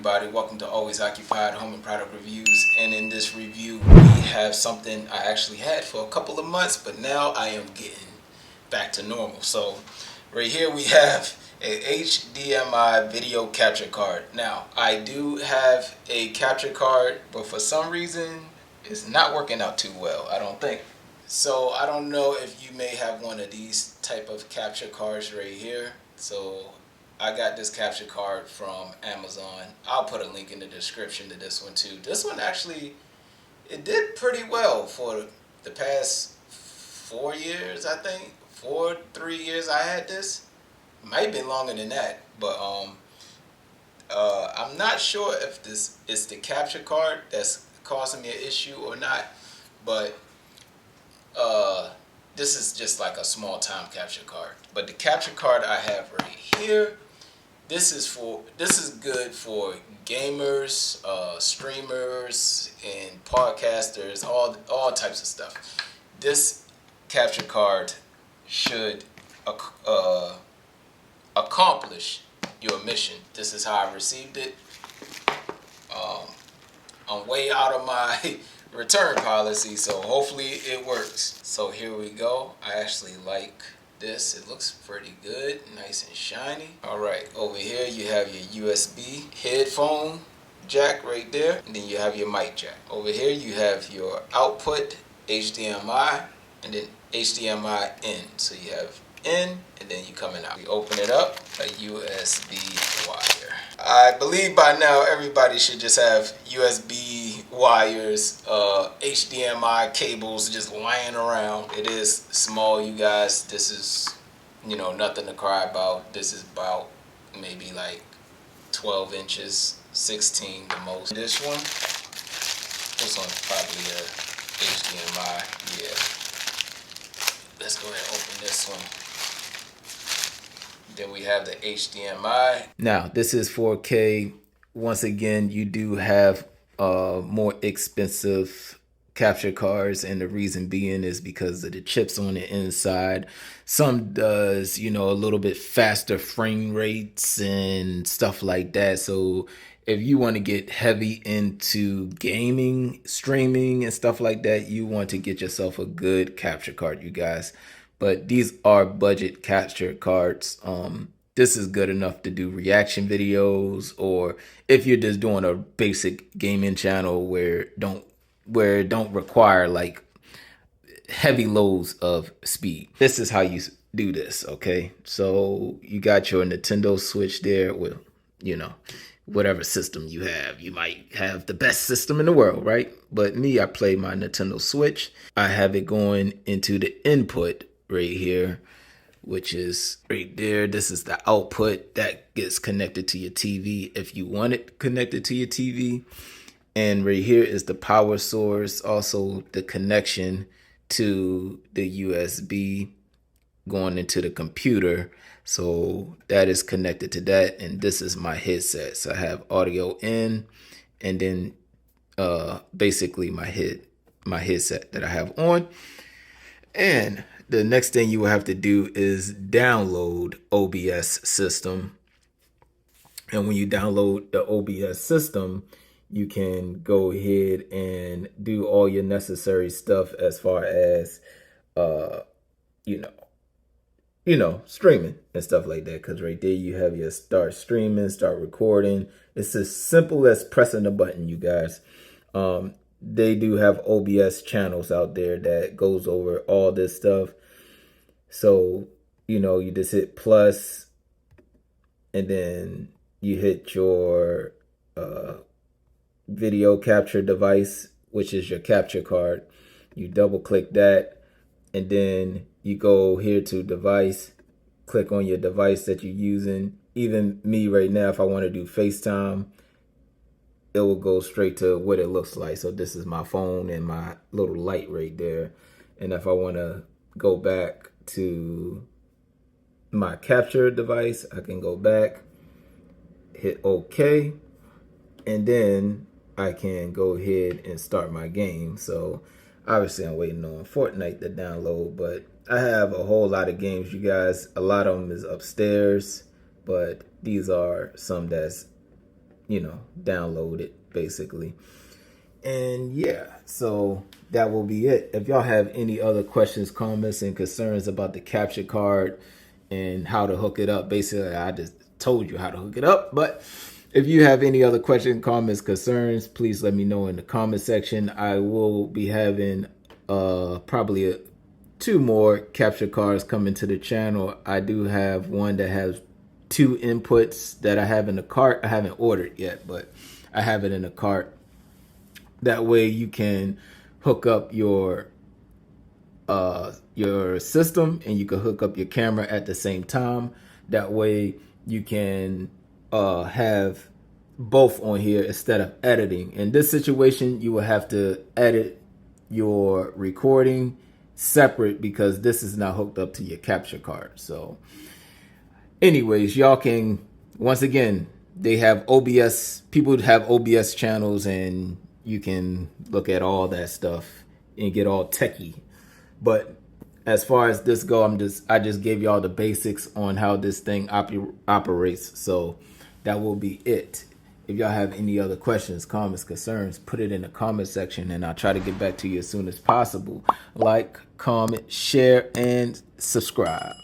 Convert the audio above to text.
everybody, welcome to Always Occupied Home and Product Reviews. And in this review we have something I actually had for a couple of months, but now I am getting back to normal. So right here we have a HDMI video capture card. Now I do have a capture card, but for some reason it's not working out too well, I don't think. So I don't know if you may have one of these type of capture cards right here. So I got this capture card from Amazon. I'll put a link in the description to this one too. This one actually, it did pretty well for the past 4 years, I think. 3 years I had this. Might be longer than that, but I'm not sure if this is the capture card that's causing me an issue or not, but this is just like a small time capture card. But the capture card I have right here, this is good for gamers, streamers, and podcasters, all types of stuff. This capture card should accomplish your mission. This is how I received it. I'm way out of my return policy, so hopefully it works. So here we go. I actually like this. It looks pretty good, nice and shiny. All right, over here you have your USB headphone jack right there, and then you have your mic jack. Over here you have your output HDMI, and then HDMI in. So you have in, and then you coming out. We open it up, a USB wire. I believe by now everybody should just have USB wires, HDMI cables just lying around. It is small, you guys. This is, nothing to cry about. This is about maybe like 12 inches, 16 the most. This one's probably a HDMI. Yeah. Let's go ahead and open this one. Then we have the HDMI. Now, this is 4K. Once again, you do have more expensive capture cards, and the reason being is because of the chips on the inside. Some does, a little bit faster frame rates and stuff like that. So if you want to get heavy into gaming, streaming, and stuff like that, you want to get yourself a good capture card, you guys. But these are budget capture cards. This is good enough to do reaction videos, or if you're just doing a basic gaming channel where it don't require like heavy loads of speed. This is how you do this, okay? So you got your Nintendo Switch there with, whatever system you have. You might have the best system in the world, right? But me, I play my Nintendo Switch. I have it going into the input right here, which is right there. This is the output that gets connected to your TV if you want it connected to your TV. And right here is the power source, also the connection to the USB going into the computer. So that is connected to that, and this is my headset. So I have audio in, and then basically my headset that I have on. And the next thing you will have to do is download OBS system. And when you download the OBS system, you can go ahead and do all your necessary stuff as far as, streaming and stuff like that. Because right there you have your start streaming, start recording. It's as simple as pressing a button, you guys. They do have OBS channels out there that goes over all this stuff. So, you just hit plus, and then you hit your video capture device, which is your capture card. You double click that, and then you go here to device, click on your device that you're using. Even me right now, if I want to do FaceTime, it will go straight to what it looks like. So this is my phone and my little light right there. And if I want to go back to my capture device, I can go back, hit OK, and then I can go ahead and start my game. So obviously I'm waiting on Fortnite to download, but I have a whole lot of games, you guys. A lot of them is upstairs, but these are some that's download it basically. And yeah, so that will be it. If y'all have any other questions, comments, and concerns about the capture card and how to hook it up, basically I just told you how to hook it up. But if you have any other questions, comments, concerns, please let me know in the comment section. I will be having probably 2 more capture cards coming to the channel. I do have one that has 2 inputs that I have in the cart. I haven't ordered yet, but I have it in the cart. That way you can hook up your system and you can hook up your camera at the same time. That way you can have both on here instead of editing. In this situation, you will have to edit your recording separate because this is not hooked up to your capture card. So anyways, y'all can, once again, they have OBS, people have OBS channels and you can look at all that stuff and get all techie. But as far as this go, I just gave y'all the basics on how this thing operates. So that will be it. If y'all have any other questions, comments, concerns, put it in the comment section and I'll try to get back to you as soon as possible. Like, comment, share, and subscribe.